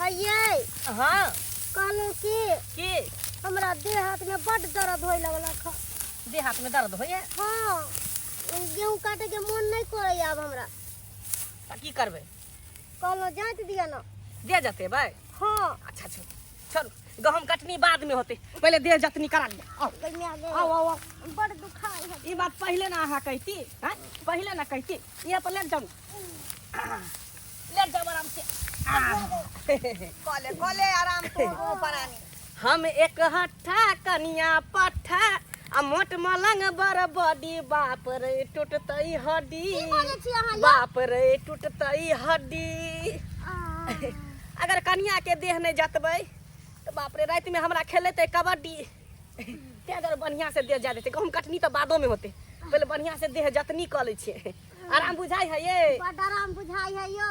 हइये हाँ कहलूं कि हमरा देह हाथ में बड़ दर्द होय लगला खा। देह हाथ में दर्द होइए हाँ गेहूं काटे के मन नहीं करे अब हमरा। त की करबे? कहलो जांच दिया ना। दे जते भाई। हाँ अच्छा अच्छा चल गहूम कटनी बाद में होते, पहले देह जतनी करा ले। आओ कन्या गे आओ आओ आओ। बड़ दुखाई है। ये बात पहले ना अहाँ कहती हैं, पहले ना कहती। ये पर ले जाऊं, ले जाओ आराम से। कोले कोले आराम तो परानी। हम एक हट्ठा कनिया पट्ठा आ मोट मलंग बर बॉडी बाप रे टूटतई हड्डी। की बोले छी अहाँ? बाप रे टूटतई हड्डी। अगर कनिया के देह नहीं जतबै तो बाप रे रात में हमरा खेलेते कबड्डी। ते अगर बढ़िया से देह जा देते, गहूम कटनी तो बादो में होते, पहले बढ़िया से देह जतनी कर ले छे। आराम बुझाई है ये? बड़ आराम बुझाई है यो।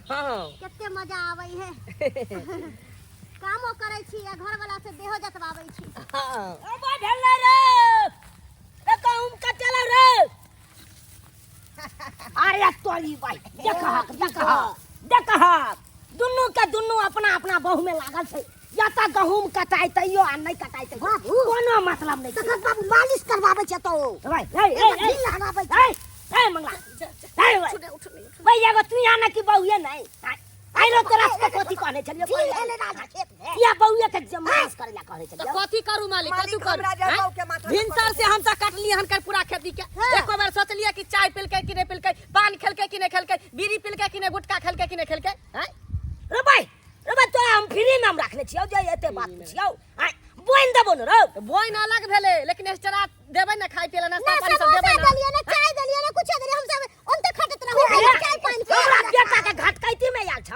हाँ केते मजा आवे है। कामो करे छी या घर वाला से देहो जतवावे छी। हाँ ओ बा ढल्ला रे ए कहूं कटला रे। अरे तोरी भाई देखा दुन्नु के दुन्नु अपना अपना बहू में लागल छै। या त गहूम कटाई तइयो आ नहीं कटाई त कोनो मतलब नहीं। तखन बाबू मालिश करवावे छ तो भाई ए लगावे ए मंगला ए भैया को तू यहाँ की बहुए नहीं आई लो तोरा से कथी कहने चलियो ठीक है ले राजा खेत में या बहुए के जमास करे ला कहने तो चलियो। कथी करू मालिक, कथी करू? राजा बाऊ के माथा भिनसर से हम सब काटलिए हन पूरा खेती के। एको बार सोचलिए कि चाय पिलके कि नहीं पिलके, पान खेलके कि नहीं खेलके, बीड़ी पिलके कि नहीं, गुटखा खेलके कि नहीं खेलके। हैं रे भाई तो हम फ्री में हम रख ले छियो जे एते बात छियो। आई बोइन देबो न रो बोइन अलग भेले, लेकिन एक्स्ट्रा देबै ना खाइ पिए ला, नाश्ता ना पानी सब देबै ना। दलिया ना चाय दलिया ना कुछ दलिया हम सब उनते खटत रहू चाय पानी के। हमरा बेटा के घटकैती में आयल छ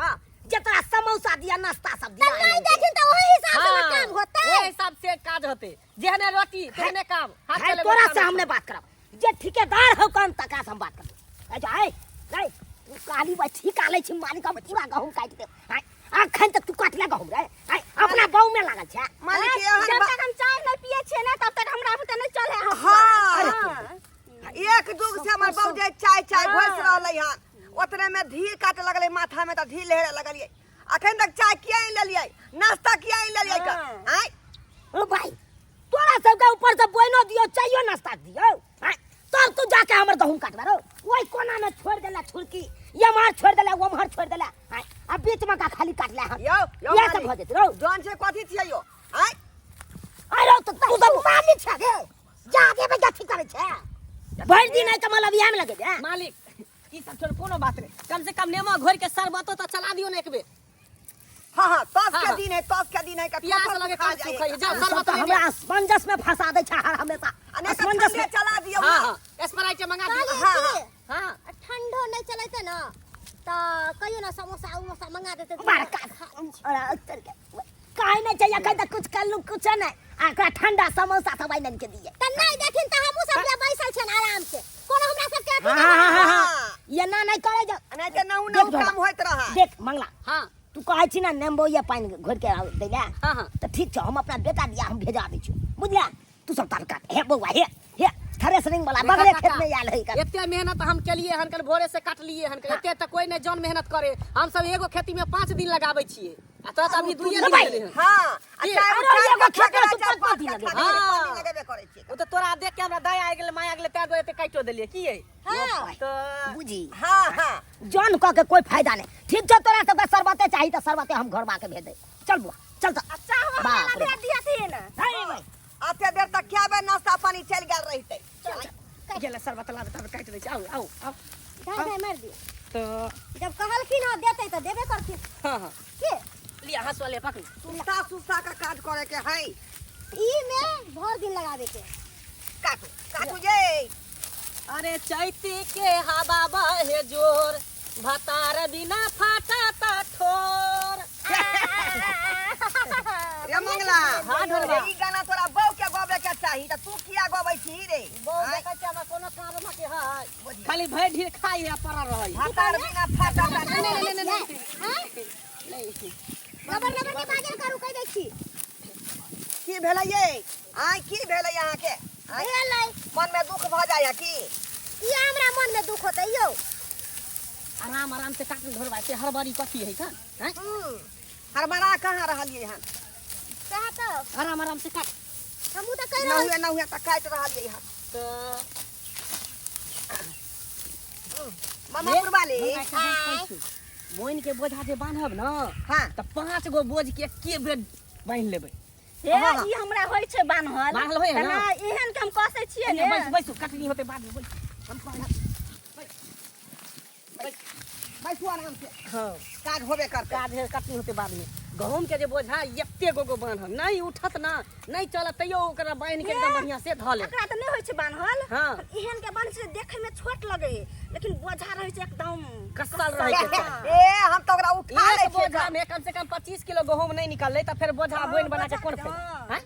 जतरा समोसा दिया नाश्ता सब दिया। नहीं देखिन त ओही हिसाब से ना काम होता वो हिसाब से काज होते, जेहने रोटी तेहने काम। हाथ है चले तोरा से हमने बात करब जे ठेकेदार हो काम तका से हम बात करब। अच्छा है नहीं काली बाई ठिका ले छी मालिक हम पूरा गहूम काट दे। हाय अखन तक तू काटले गहूम रे। हाय अपना बाऊ में लागल छ मालिक जब तक हम चाय नहीं पिए छे ना तब तक हमरा बुते नहीं चले। हां एक जुग से हमर बाबू जे चाय चाय घोस रहलै हन, ओतने में धी काटे लगले माथा में, त धी लहरे लगलिए। अखन तक चाय किया ही ले लियै, नाश्ता किया ही ले लियै का। आय ओ भाई तोरा सब के ऊपर से बोइनो दियो चाहिए नाश्ता दियो। हाय तब तू जाके हमर गहूम काटबा रो। ओई कोना में छोड़ देला छुरकी, ये मार छोड़ देला वो मार छोड़ देला। हाय अब बीच में का खाली काटले हम यो ये सब भ जेत रो। जौन से कथी छियै यो? आय अरे तो तू तो मालिक छ गे जाके बे गठी करे छ भर दिन है कमल अभियान में लगे जा। मालिक ई सब छोड़ कोनो बात नहीं, कम से कम नेमो घोर के शरबतो तो चला दियो ना एक बेर। हां तस के हाँ। दिन है, तस के दिन है का प्यास लगे काम सुखाई जा सब शरबत तो हमरा असमंजस में फंसा दे छ हर हमेशा अने असमंजस ठंडे में। चला दियो। हां स्प्राइट मंगा दियो। हां हां ठंडो नहीं चलते ना त कहियो ना समोसा उमोसा मंगा देते। बड़का अरे उत्तर के काहे नहीं चाहिए कहीं तक कुछ कर लूं कुछ नहीं आकरा ठंडा समोसा सब आई नहीं के दिए। त नहीं देखिन त हमहु सब ले बैसल छन आराम से कोनो हमरा सब के हां ये ना नहीं करे जा अने के नौ नौ काम होइत रहा। देख मंगला हां तू कहै छी ना नेम्बो या पानी घोर के दे ले। हां हां तो ठीक छ हम अपना बेटा दिया हम भेजा दै छु बुझला। तू सब तार काट हे बौआ हे थ्रेसरिंग वाला बगले खेत में आयल है का। एते मेहनत हम केलिए हन, कल भोरे से काटलिए हन, एते त कोई नहीं जौन मेहनत करे। हम सब एगो खेती में 5 दिन लगाबै छिए आ त अभी 2 दिन भेलै हन। हां ये, अच्छा अरे एगो खेत में तू चार 5 दिन लगे। पानी लगबे करै छी। ओ त तोरा देख के हमरा दया आ गेल, माया आ गेल, तै एते काटो देलिए की है। हां तो बुझी हां जान कह के कोई फायदा नहीं। ठीक छ तोरा सब के शरबते चाहिए त शरबते हम घर बा के भेज दे। चल बुआ चल त अच्छा हो बाप रे। वाला दिया थी ना। अरे भाई आते देर तक क्या बे नाश्ता पानी चल गेल रहते। गेला शरबत ला तब काट दे छी। आओ आओ आओ ढाई मार दिया तो जब कहलखिन ना देते त देबे करथिन। हां हां के लिया हंसवा ले पकड़। सुस्ता सुस्ता का काज करे के है। ई में भर दिन लगावे के। काटू काटू जे अरे चैती के हवा बहे जोर, भतार बिना फाटा ता ठोर। रे मंगला हाँ, ढोलबा। ई गाना तोरा बौ के गावे के चाही त तू किया गाबै छी रे? बहुत देखै छ हमरा कोनो काम में के है, खाली भय ढीर खाई है पर रहै। हतार बिना फाटा नहीं लबर लबर के बाजर करू कह दै छी। की भेलै ये? आय की भेलै यहाँ के? भेलै मन में दुख भ जाय की? ई हमरा मन में दुख होतै यो। आराम आराम से काटन धरवा से हड़बड़ी कथी है का? हैं? हरबरा कहाँ रहलिए हन कहा तो आराम आराम से काट हमू तो कह न हुए त काट रहलिए हन तो मामा पुरवाले बोइन के बोझा जे बांधब न हां त 5 गो बोझ के एके बेर बांध लेबै हे ई हमरा होइ छै बान्हल बान्हल होय ना एहन के हम कसै छियै ने बैस बैस कटनी होते बाद में बैस हम बैठू आराम से हां काज होबे करते काज है कटनी होते बाद में गहूम के जे बोझा एते गो बांधब नहीं उठत ना नहीं चलत तैयो ओकरा बांध के एकदम बढ़िया से ध ले एकरा त नहीं होइ छै बान्हल हां एहन के बान्ह छै देखे में छोट लगे लेकिन बोझा रहै छै एकदम कसल रहे के ए हम तो ओकरा उठा ले एक बोझा में कम से कम 25 किलो गहूम नहीं निकलले त फिर बोझा बोइन बना के कोन फेर हैं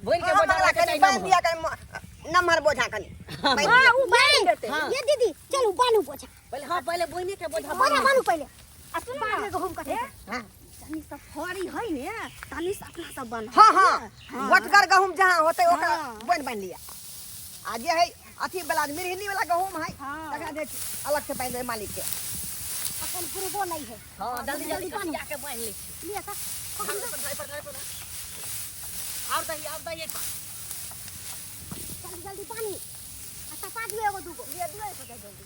बोइन के बोझा रखे कनी बांध दिया कर नमहर बोझा कनी हां उ बांध देते हाँ। ये दीदी चलो बानू पोछा पहले हां पहले बोइने के बोझा बोरा बानू पहले आ सुन बाद में गहूम कटे हां तनी सब फड़ी है ने तनी से अपना सब बन हां हां वटकर गहूम जहां होते ओकरा हाँ। बोइन बांध लिया आ जे है अथी वाला मिरहिनी वाला गहूम है हाँ। तकरा दे अलग से बांध दे मालिक के अपन पुरबो नहीं है हां जल्दी जल्दी पानी जाके बांध ले लिया का आओ दही जल्दी जल्दी पानी अच्छा पाँच में एगो दूगो ये दियो इसको जल्दी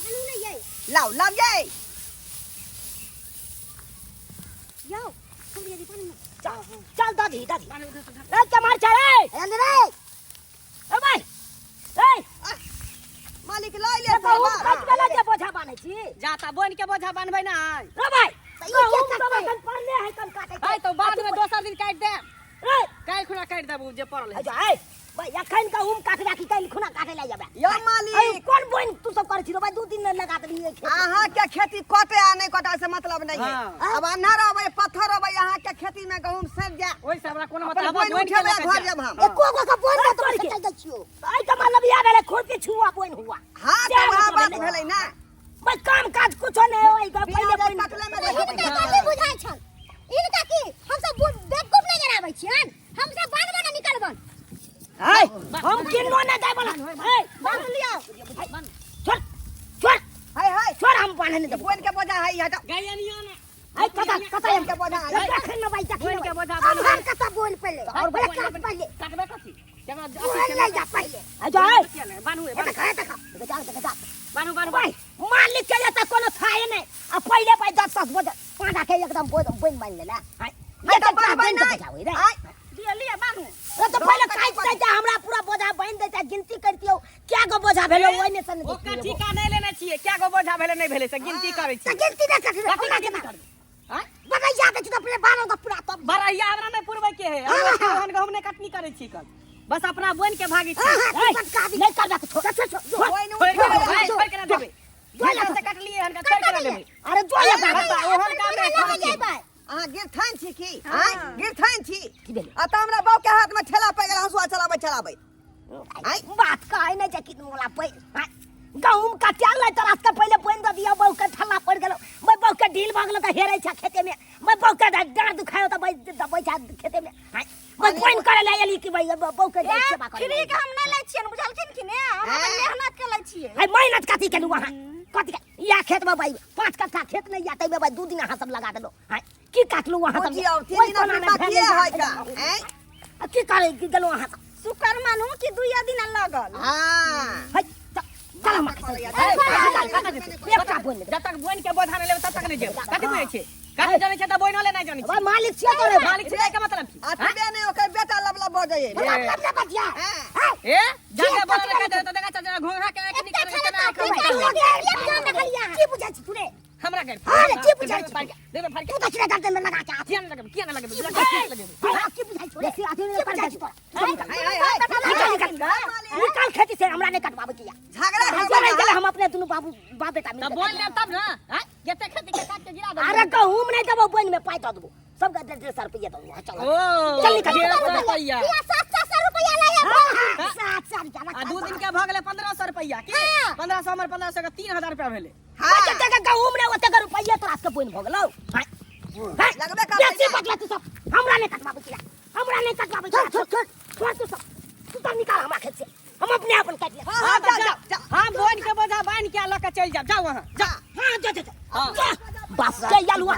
बानू नहीं है लाओ लाओ ये यो तुम ये पानी में चल दादी दादी ए कमार चल ए अंदर रे ए भाई ए मालिक लाई ले गहूम कट गेला जे बोझा बान्है छी जाता बोइन के बोझा बांधबै ना रे भाई गहूम सब अपन पाले है कम काटे है तो बाद में दोसर दिन काट दे ए काल खुना काट देबू जे पड़ल है जा ए भाई अखन गहूम काटबा की काल खुना काटे ले जाबे यो ए मालिक कोन बोइन तू सब कर छी रे भाई 2 दिन लगा देलिए खेत अहाँ के खेती कटे आ नहीं कटे से मतलब नहीं है हाँ। अब अन्हर अबै पत्थर अबै अहाँ के खेती में गहूम सड़ जा ओइ से हमरा कोनो अपन मतलब बोइन बोइन के उठेबै लेके घर जा। जब हम एको को का बोल तो चल दे छियो आई का मतलब या भेले खुरपी छुआ बोइन हुआ हां से तो वहाँ मतलब बात नहीं। भेलै ना भाई काम काज कुछो नहीं होई ग बिना पहले जाय कटले में बोइन देखबै। इनका कभी बुझाई छल इनका की हम सब बेवकूफ नहीं जराबै छियन हम सब बाद में निकलबन ए हम किन्नो ना जाय बोला ए बांध लियो छोड़ छोड़ हाय हाय छोड़ हम बांधने नहीं देबो बोइन के बोझा है हटा गैया नियो ना आई कता के बोझा है रखन न भाई बोइन के बोझा हम बांधबै घर का बोल पहले और बड़े बोइन काट पहले काटबे कथी केना बोल ले जा पहले आ जा ए बानू देखा बानू बानू भाई मालिक के त कोनो थाहे नहीं आ पहिले भाई 10 बोझ पांडा के एकदम बोइन बांध लेला ये तो बांध दे जावे रे लिया लिया बानू रे तो पहिले काट दे हमरा पूरा बोझा बांध दे जा गिनती करतियो क्या गो बोझा भेलो ओइ में से नहीं ओकर ठिका नहीं लेने छिए क्या गो बोझा भेले नहीं भेले से गिनती करै छी तो गिनती ना कर कथी का गिनती करबै हैं बगैया के तो अपने बालों का पूरा तब बरैया हमरा नहीं पुरबै के है हम गहूम नहीं कटनी करै छी कल बस अपना बोइन के भागी छी नहीं कर दे छोड़ छोड़ बोइन छोड़ के उठेबै छोड़ के ना देबै जो से कट लिए हन का छोड़ के ना देबै अरे जो ये ओहन काम नहीं करै अहाँ गिरथान छी की हां गिरथान छी की भेल आ त हमरा बाऊ के हाथ में ठेला पे गेल हंसुआ चलाबै आई बात का है नहीं जकित मोला पे गहूम का क्या लै तोरा से पहले बोइन दे दिया बहु के ठल्ला पड़ गेलो मैं बहु के ढील भाग लगा हेरै छ खेते में मैं बहु के डांड दुखायो त दबै छ खेते में मैं बोइन करे ले एली कि भाई बहु के दे सेवा करे फ्री के हम नहीं लै छियन बुझलखिन कि ने हम अपन मेहनत के लै छियै है मेहनत कथी केलु वहां कथी या खेत में भाई 5 कट्ठा खेत नहीं जाते में भाई 2 दिन हां सब लगा देलो है की काटलू वहां सब जी और 3 दिन अपना किए है का हैं की करे की गेलो वहां शुक्र मानू कि 2 दिन लगल हां है चल हम एक का बोइन जब तक बोइन के बोझा नहीं लेबै तब तक नहीं जेब कथी कहै छै कथी जानै छै त बोइन ले नहीं जानै छै भाई मालिक छियै तोरे मालिक छै के मतलब की अतबे नहीं ओकर बेटा लबला भ जाए मतलब ना बतिया ए जाके बोल रे कहै त देखा छ घोंघा के एक निकल की बुझै छी तू रे हमरा के अरे की बुझै छी देबे फाड़ तू तो छिरे दर्द में लगा के किया ना लगे किया ना लगे लगे की बुझै छी रे आथे ने कर जाय हाय निकाल खेती से हमरा नहीं कटवाबे किया झगड़ा हम अपने दोनों बाप बेटा तब बोल ले तब ना हैं जते खेती के काट के गिरा दे अरे गहूम नहीं देबो बोइन में पाई दे देबो सबका 150 रुपया दूंगा चलो ओ चल निकल 150 रुपया ये 700 रुपया ले है 700 आ 2 दिन के भ गेले 1500 रुपया की हाँ। 1500 हमर 1500 के 3000 रुपया भेले हाँ जगह गहूम रे ओते रुपया तोरा के बोइन भ गेलौ लगबे कर बेसी बदला तू सब हमरा नहीं कटवाबे छिया हमरा नहीं कटवाबे छिया छोड़ तू सब तू तो निकाल हमरा खेत से हम अपने आपन काट ले हाँ जा जा जा हां बोन के बोझा बांध के ल के चल जा जाओ वहां जा हां जा हाँ। बस के यालुआ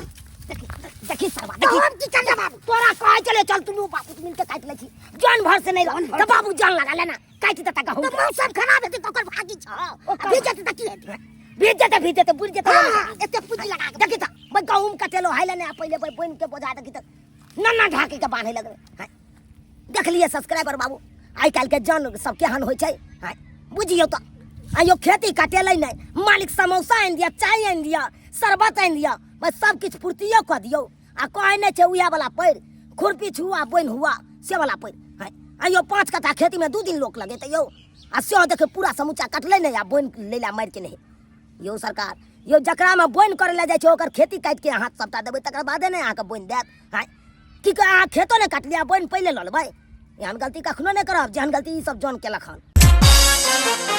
देखी सरवा देखी हम की चल जा बाबू तोरा कहे चले चल तू बाबू मिल के काट ले छी जान भर से नहीं रह तो बाबू जान लगा लेना काट देता गहूम तो सब खराब है तो कर भागी छ भेजत त की है भेजते बुझ जते एते पूंजी लगा के देखी त मैं गहूम कटेलो हाइले ने पहले बोन के बोझा देखी त नन्ना ढाके के बांधे लगबे देख लिए सब्सक्राइबर बाबू आई काल के जन सब केहन होय छै बुझियो त आयो खेती काटेलै नहीं मालिक समोसा आन दिया चाय आन दिया शरबत आन दिया बस सब किछ फुर्तियो क दियो आ कहे नै छै उया वाला पैर खुरपी छुआ बोइन हुआ से वाला पैर आयो 5 कट्ठा खेती में 2 दिन लोक लगेते यो आ से देखे पूरा समूचा कटले नहीं आ बोइन लेला मार के नहीं यो सरकार यो जकरा में बोइन करे ले जाय छै ओकर खेती काट के हाथ सबटा देबै तकर बादे नै आके बोइन देत की कह खेतो ने काट लिया बोइन पहले ल लेबै एहन गलती कखनो नहीं करब जेहन गलती ई सब जन केलक हन